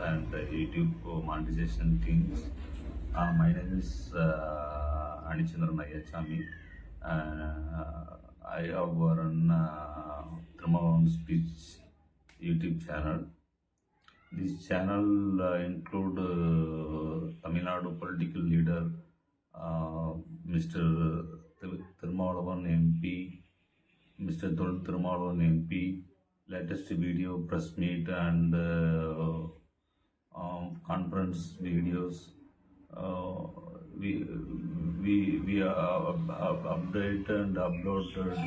and YouTube monetization teams. My name is Anichandran Ayachami. I have run Thermavam Speech YouTube channel. This channel include Tamil Nadu political leader Mr. Thirumalavan MP, Mr. Thol Thirumalavan MP, latest video, press meet and conference videos. Uh, we update and uploaded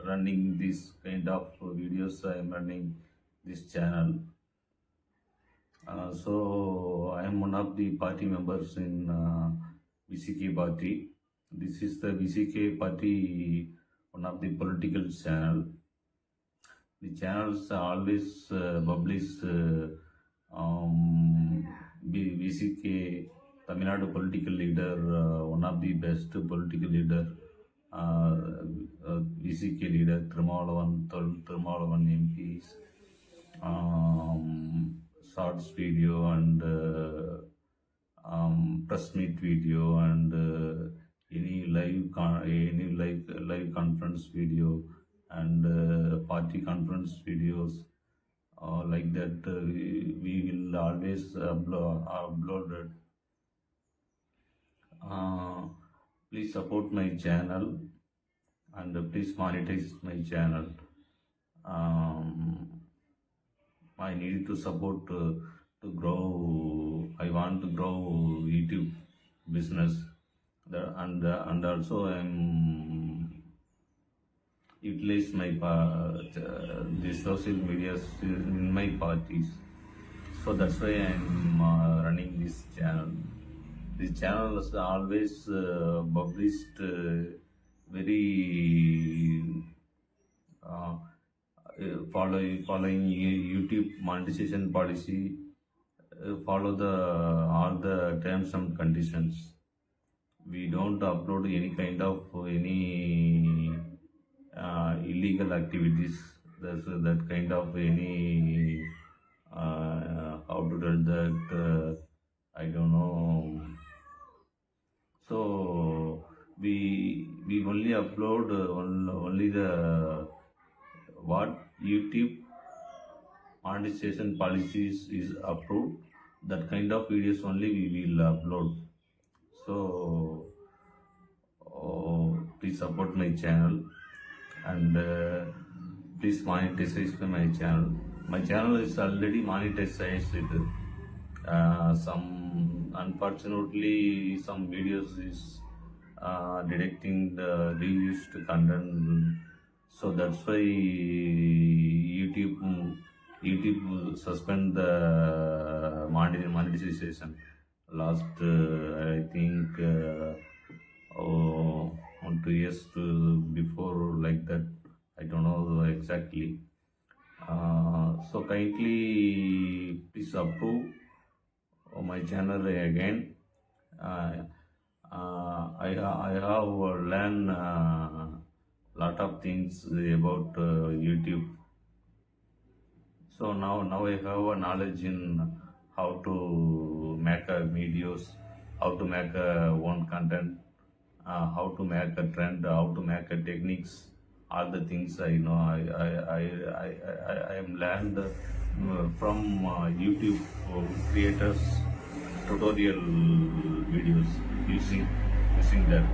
running this kind of videos. I am running this channel. So I am one of the party members in VCK party. This is the VCK party, one of the political channel. The channels always publish VCK Tamil Nadu political leader, one of the best political leader, VCK leader Thirumalavan MPs. Shorts video and press meet video and any live conference video and party conference videos like that. We will always upload it. Please support my channel and please monetize my channel. I need to support to grow. I want to grow YouTube business, and also I'm utilize my the social media in my parties. So that's why I'm running this channel. This channel is always published very. Following YouTube monetization policy, follow all the terms and conditions. We don't upload any kind of any illegal activities. There's that kind of any how to tell that I don't know. So we only upload only the what YouTube monetization policies is approved, that kind of videos only we will upload. So please support my channel and please monetize my channel. My channel is already monetized. Some unfortunately some videos is detecting the reused content. So that's why YouTube will suspend the monetization. Last I think 1-2 years before, like that. I don't know exactly. So kindly please approve my channel again. I have learned lot of things about YouTube. So now I have a knowledge in how to make videos, how to make one content, how to make a trend, how to make techniques. All the things I know. I am learned from YouTube creators tutorial videos using that.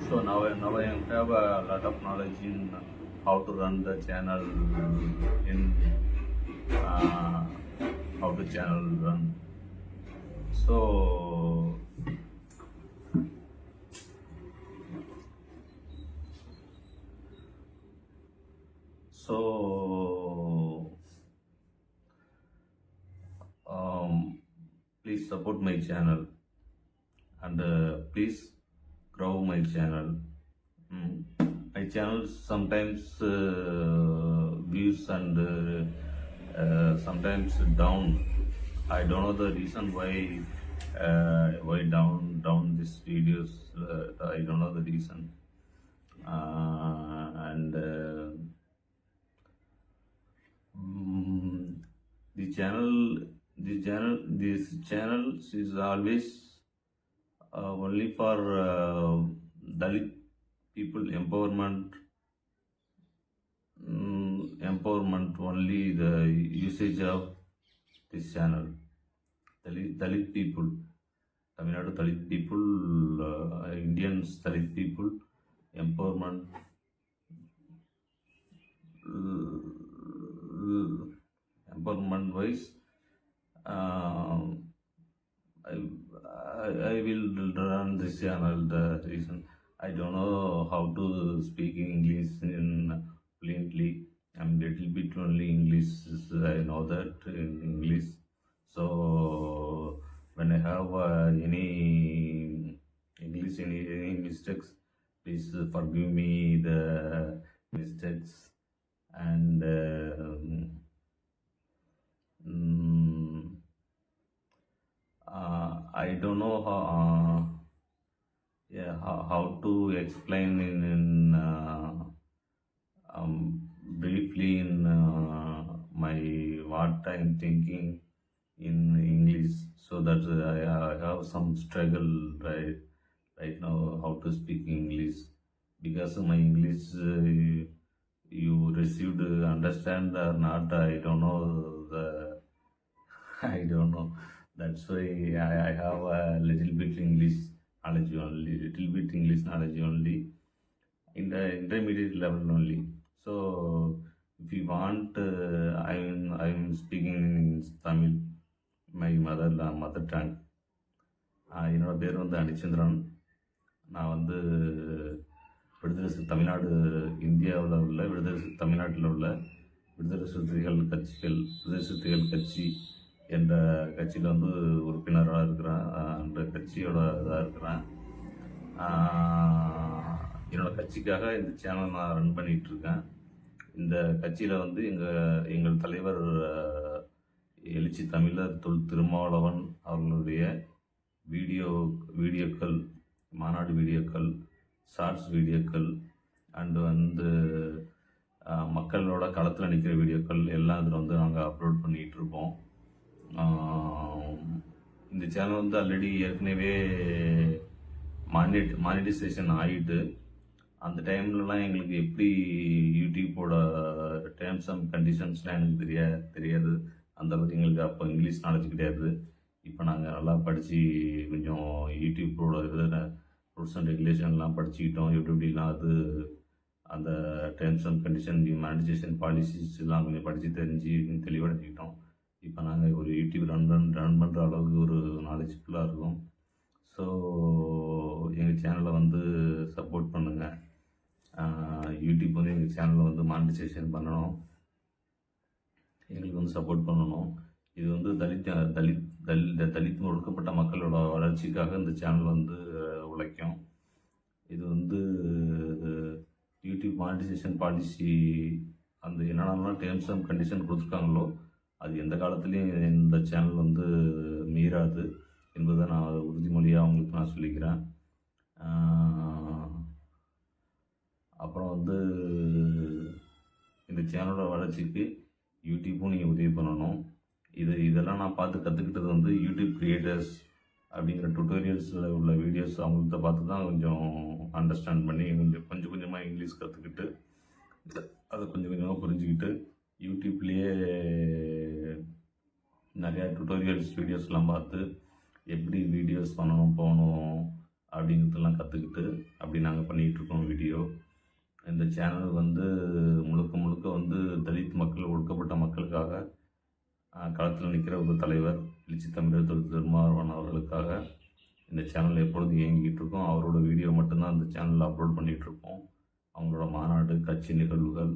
So now I have a lot of knowledge in how to run the channel, in how to channel run. So please support my channel and please grow my channel. My channel sometimes views and sometimes down. I don't know the reason why down these videos. I don't know the reason. And this channel is always only for Dalit people empowerment only the usage of this channel. Dalit people, Tamil Nadu Dalit people, Indians Dalit people empowerment wise. I, I will run this channel. The reason I don't know how to speak English in fluently. I'm little bit only English. I know that in English. So when I have any English any mistakes, please forgive me the mistakes. And I don't know how to explain in briefly in my what I'm thinking in English, so that I have some struggle right now how to speak English, because my English you received understand or not, I don't know the I don't know. That's why I have a little bit English knowledge only, in the intermediate level only. So if you want, I'm speaking in Tamil, my mother tongue. என்னோட பேர் வந்து அனிச்சந்திரன். நான் வந்து தமிழ்நாடு இந்தியாவில் உள்ள தமிழ்நாட்டில் உள்ள விடுதலை சிறுத்தைகள் கட்சி என்ற கட்சியில் வந்து உறுப்பினராக இருக்கிறேன். அந்த கட்சியோட இதாக இருக்கிறேன். என்னோடய கட்சிக்காக இந்த சேனல் நான் ரன் பண்ணிகிட்ருக்கேன். இந்த கட்சியில் வந்து எங்கள் தலைவர் எழுச்சி தமிழர் திருமாவளவன் அவர்களுடைய வீடியோக்கள், மாநாடு வீடியோக்கள், ஷார்ட்ஸ் வீடியோக்கள், அண்டு வந்து மக்களோட களத்தில் நிற்கிற வீடியோக்கள் எல்லாம் இதில் வந்து நாங்கள் அப்லோட் பண்ணிகிட்ருக்கோம். இந்த சேனல் வந்து ஆல்ரெடி ஏற்கனவே மானிட்டைசேஷன் ஆகிட்டு, அந்த டைம்லலாம் எங்களுக்கு எப்படி யூடியூப்போட டேர்ம்ஸ் அண்ட் கண்டிஷன்ஸ்லாம் எனக்கு தெரியாது. அந்தளவுக்கு எங்களுக்கு அப்போ இங்கிலீஷ் நாலேஜ் கிடையாது. இப்போ நாங்கள் நல்லா படித்து கொஞ்சம் யூடியூப்போட ரூல்ஸ் அண்ட் ரெகுலேஷன்லாம் படிச்சுக்கிட்டோம். எப்படிலாம் அது அந்த டேர்ம்ஸ் அண்ட் கண்டிஷன் மானிட்டைசேஷன் பாலிசிஸ்லாம் கொஞ்சம் படித்து தெரிஞ்சு தெளிவடைஞ்சிக்கிட்டோம். இப்போ நாங்கள் ஒரு யூடியூப் ரன் பண்ணுற அளவுக்கு ஒரு நாலேஜ்ஃபுல்லாக இருக்கும். ஸோ எங்கள் சேனலை வந்து சப்போர்ட் பண்ணுங்கள். யூடியூப் வந்து எங்கள் சேனலை வந்து மானிட்டைசேஷன் பண்ணணும், எங்களுக்கு வந்து சப்போர்ட் பண்ணணும். இது வந்து தலித் ஒடுக்கப்பட்ட மக்களோட வளர்ச்சிக்காக இந்த சேனல் வந்து உழைக்கும். இது வந்து யூடியூப் மானிட்டைசேஷன் பாலிசி அந்த என்னென்னலாம் டேர்ம்ஸ் அண்ட் கண்டிஷன் கொடுத்துருக்காங்களோ அது எந்த காலத்துலேயும் இந்த சேனல் வந்து மீறாது என்பதை நான் உறுதிமொழியாக அவங்களுக்கு நான் சொல்லிக்கிறேன். அப்புறம் வந்து இந்த சேனலோட வளர்ச்சிக்கு யூடியூப்பும் நீங்கள் உதவி பண்ணணும். இதெல்லாம் நான் பார்த்து கற்றுக்கிட்டது வந்து யூடியூப் கிரியேட்டர்ஸ் அப்படிங்கிற டுட்டோரியல்ஸில் உள்ள வீடியோஸ் அவங்கள்ட்ட பார்த்து தான் கொஞ்சம் அண்டர்ஸ்டாண்ட் பண்ணி கொஞ்சம் கொஞ்சமாக இங்கிலீஷ் கற்றுக்கிட்டு அதை கொஞ்சம் கொஞ்சமாக புரிஞ்சுக்கிட்டு யூடியூப்லேயே நிறையா டுட்டோரியல்ஸ் வீடியோஸ்லாம் பார்த்து எப்படி வீடியோஸ் போகணும் அப்படிங்கிறதெல்லாம் கற்றுக்கிட்டு அப்படி நாங்கள் பண்ணிகிட்ருக்கோம் வீடியோ. இந்த சேனல் வந்து முழுக்க வந்து தலித் மக்கள், ஒடுக்கப்பட்ட மக்களுக்காக களத்தில் நிற்கிற ஒரு தலைவர் எழுச்சி தமிழர் திருமாவளவன் அவர்களுக்காக இந்த சேனல் எப்பொழுதும் இயங்கிக்கிட்டு இருக்கோம். அவரோட வீடியோ மட்டும்தான் இந்த சேனலில் அப்லோட் பண்ணிகிட்ருக்கோம். அவங்களோட மாநாடு, கட்சி நிகழ்வுகள்,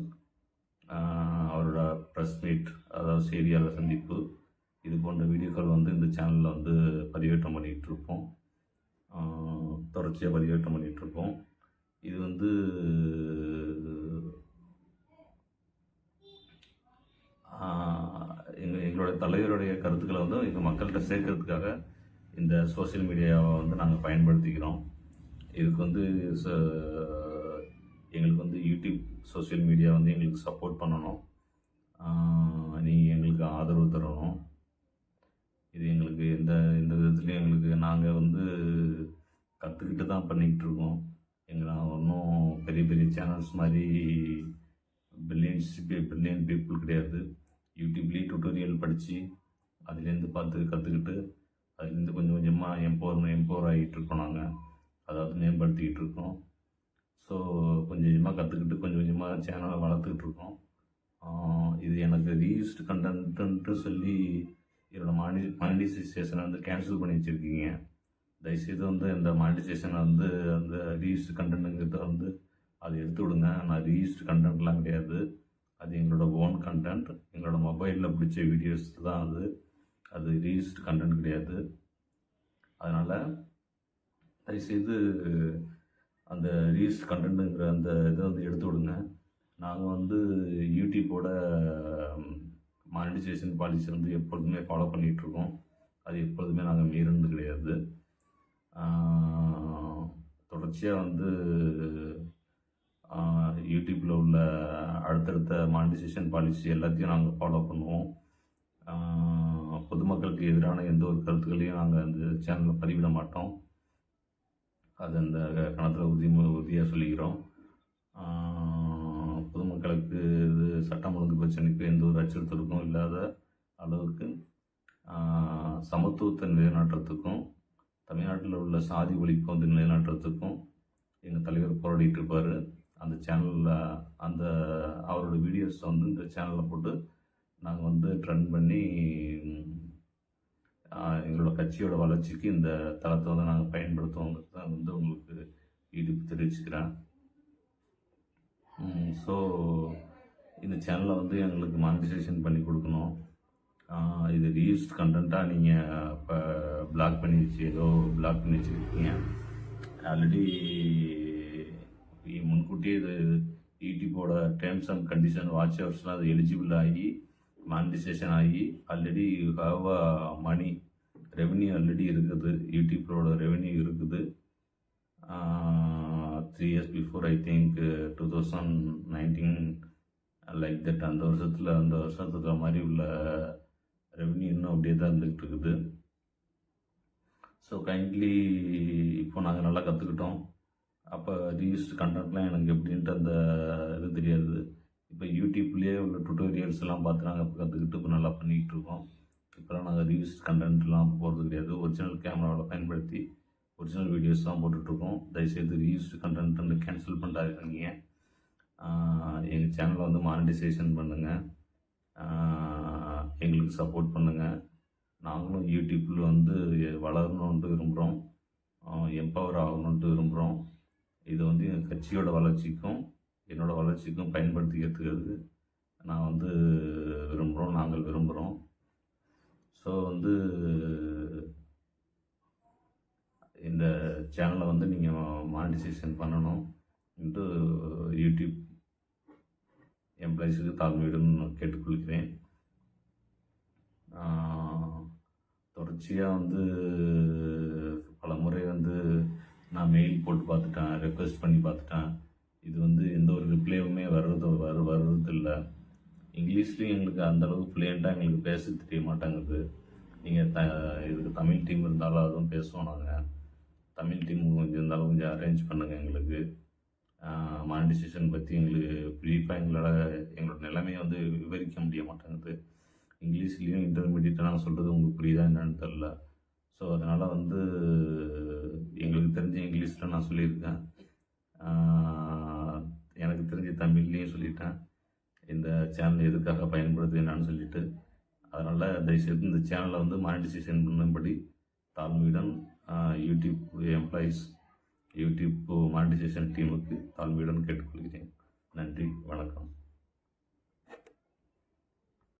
அவரோட ப்ரெஸ் மீட், அதாவது செய்தியாளர் சந்திப்பு, இது போன்ற வீடியோக்கள் வந்து இந்த சேனலில் வந்து பதிவேற்றம் பண்ணிகிட்ருக்கோம். தொடர்ச்சியாக பதிவேற்றம் பண்ணிகிட்ருக்கோம். இது வந்து எங்களோட தலைவருடைய கருத்துக்களை வந்து எங்கள் மக்கள்கிட்ட சேர்க்கறதுக்காக இந்த சோசியல் மீடியாவை வந்து நாங்கள் பயன்படுத்திக்கிறோம். இதுக்கு வந்து எங்களுக்கு வந்து யூடியூப் சோசியல் மீடியா வந்து எங்களுக்கு சப்போர்ட் பண்ணணும். நீங்கள் எங்களுக்கு ஆதரவு தரணும். இது எங்களுக்கு எந்த எந்த விதத்துலையும் எங்களுக்கு நாங்கள் வந்து கற்றுக்கிட்டு தான் பண்ணிக்கிட்டு இருக்கோம். நான் ஒன்றும் பெரிய பெரிய சேனல்ஸ் மாதிரி பில்லியன் பீப்புள் கிடையாது. யூடியூப்லேயே டுட்டோரியல் படித்து அதுலேருந்து பார்த்து கற்றுக்கிட்டு அதுலேருந்து கொஞ்சம் கொஞ்சமாக எம்பவர் ஆகிட்டு இருக்கோம். நாங்கள் அதாவது மேம்படுத்திக்கிட்டு இருக்கோம். ஸோ கொஞ்சம் கொஞ்சமாக கற்றுக்கிட்டு கொஞ்சம் கொஞ்சமாக சேனலை வளர்த்துக்கிட்டு இருக்கோம். இது எனக்கு ரீயூஸ்டு கண்டென்ட்டு சொல்லி என்னோட மானிட்டைசேஷனை வந்து கேன்சல் பண்ணி வச்சுருக்கீங்க. தயவுசெய்து வந்து இந்த மானிட்டைசேஷனை வந்து அந்த ரீயூஸ்டு கண்டென்ட்டுங்கிறத வந்து அதை எடுத்து விடுங்க. நான் ரீயூஸ்டு கண்டென்ட்லாம் கிடையாது. அது எங்களோட ஓன் கண்டென்ட். எங்களோட மொபைலில் பிடிச்ச வீடியோஸ் தான் அது ரீயூஸ்டு கண்டென்ட் கிடையாது. அதனால் தயவுசெய்து அந்த ரீயூஸ்டு கண்டென்ட்டுங்கிற அந்த இதை வந்து எடுத்து விடுங்க. நாங்கள் வந்து யூடியூப்போட மானிட்டைசேஷன் பாலிசி வந்து எப்பொழுதுமே ஃபாலோ பண்ணிகிட்ருக்கோம். அது எப்பொழுதுமே நாங்கள் மீறினது கிடையாது. தொடர்ச்சியாக வந்து யூடியூப்பில் உள்ள அடுத்தடுத்த மானிட்டைசேஷன் பாலிசி எல்லாத்தையும் நாங்கள் ஃபாலோ பண்ணுவோம். பொதுமக்களுக்கு எதிரான எந்த ஒரு கருத்துக்களையும் நாங்கள் அந்த சேனலில் பதிவிட மாட்டோம். அது அந்த கணத்தில் உறுதியாக சொல்லிக்கிறோம். பொதுமக்களுக்கு இது சட்டம் ஒழுங்கு பிரச்சனைக்கு எந்த ஒரு அச்சுறுத்தலுக்கும் இல்லாத அளவுக்கு சமத்துவத்தை நிலைநாட்டுறதுக்கும் தமிழ்நாட்டில் உள்ள சாதி ஒழிப்பை வந்து நிலைநாட்டுறதுக்கும் எங்கள் தலைவர் போராடிட்டு இருப்பார். அந்த சேனலில் அவரோட வீடியோஸை வந்து இந்த சேனலில் போட்டு நாங்கள் வந்து ட்ரெண்ட் பண்ணி எங்களோட கட்சியோட வளர்ச்சிக்கு இந்த தளத்தை வந்து நாங்கள் பயன்படுத்துவோங்கிறது தான் வந்து உங்களுக்கு ஈடுப்பு தெரிவிச்சுக்கிறேன். ஸோ இந்த சேனலை வந்து எங்களுக்கு மானிட்டைசேஷன் பண்ணி கொடுக்கணும். இது ரீயூஸ்ட் கண்டென்ட்டாக நீங்கள் இப்போ பிளாக் பண்ணி வச்சுருக்கீங்க. ஆல்ரெடி முன்கூட்டியே இது யூடியூப்போட டேர்ம்ஸ் அண்ட் கண்டிஷன் வாட்ச் ஹவர்ஸ்லாம் அது எலிஜிபிள் ஆகி மானிட்டைசேஷன் ஆகி already have money revenue already இருக்குது. யூடியூப்போட ரெவென்யூ இருக்குது. 3 years before, I think 2019 like that அந்த வருஷத்துக்கு மாதிரி உள்ள ரெவென்யூ இன்னும் அப்படியே தான் இருந்துகிட்டு இருக்குது. ஸோ கைண்ட்லி இப்போ நாங்கள் நல்லா கற்றுக்கிட்டோம். அப்போ ரீயூஸ்டு கண்டென்ட்லாம் எனக்கு எப்படின்ட்டு அந்த இது தெரியாது. இப்போ யூடியூப்லேயே உள்ள டுட்டோரியல்ஸ் எல்லாம் பார்த்து நாங்கள் இப்போ கற்றுக்கிட்டு இப்போ நல்லா பண்ணிக்கிட்டு இருக்கோம். இப்போலாம் நாங்கள் ரீயூஸ்டு கண்டென்ட்லாம் போகிறது கிடையாது. ஒரிஜினல் கேமராவில் பயன்படுத்தி ஒரிஜினல் வீடியோஸ் தான் போட்டுட்ருக்கோம். தயவுசெய்து ரீயூஸ்டு கண்டென்ட் வந்து கேன்சல் பண்ணிட்டாங்க. எங்கள் சேனலை வந்து மானிட்டைசேஷன் பண்ணுங்கள், எங்களுக்கு சப்போர்ட் பண்ணுங்கள். நாங்களும் யூடியூப்பில் வந்து வளரணுன்ட்டு விரும்புகிறோம், எம்பவர் ஆகணுன்ட்டு விரும்புகிறோம். இது வந்து எங்கள் கட்சியோட வளர்ச்சிக்கும் என்னோடய வளர்ச்சிக்கும் பயன்படுத்திக்கிறதுக்கு நான் வந்து நாங்கள் விரும்புகிறோம். ஸோ வந்து இந்த சேனலை வந்து நீங்கள் மானிட்டைசேஷன் பண்ணணும் என்று யூடியூப் எம்ப்ளாயிஸுக்கு தாழ்மையுடன் கேட்டுக்கொள்கிறேன். தொடர்ச்சியாக வந்து பல முறை வந்து நான் மெயில் போட்டு பார்த்துட்டேன், ரெக்வெஸ்ட் பண்ணி பார்த்துட்டேன். இது வந்து எந்த ஒரு ரிப்ளையுமே வர்றதில்லை. இங்கிலீஷ்லேயும் எங்களுக்கு அந்தளவுக்கு ஃப்ளூயண்ட்டாக எங்களுக்கு பேச தெரிய மாட்டேங்குது. நீங்கள் இதுக்கு தமிழ் டீம் இருந்தாலும் அதுவும் பேசுவோம். நாங்கள் தமிழ் டீம் கொஞ்சம் இருந்தாலும் கொஞ்சம் அரேஞ்ச் பண்ணுங்கள். எங்களுக்கு மானிட்டைசேஷன் பற்றி எங்களுக்கு ப்ரீஃபாக எங்களோட நிலைமையை வந்து விவரிக்க முடிய மாட்டேங்குது. இங்கிலீஷ்லேயும் இன்டர்மீடியட்டாக நாங்கள் சொல்கிறது உங்களுக்கு புரியுதா என்னன்னு தெரில. ஸோ அதனால் வந்து எங்களுக்கு தெரிஞ்ச இங்கிலீஷில் நான் சொல்லியிருக்கேன், எனக்கு தெரிஞ்ச தமிழ்லேயும் சொல்லிட்டேன் இந்த சேனல் எதுக்காக பயன்படுது என்னான்னு சொல்லிட்டு. அதனால் தயவுசெய்து இந்த சேனலை வந்து மானிட்டைசேஷன் பண்ணும்படி தாழ்மையுடன் யூடியூப் எம்ப்ளாயீஸ், யூடியூப் மானிட்டைசேஷன் டீமுக்கு தாழ்மையுடன் கேட்டுக்கொள்கிறேன். நன்றி, வணக்கம்.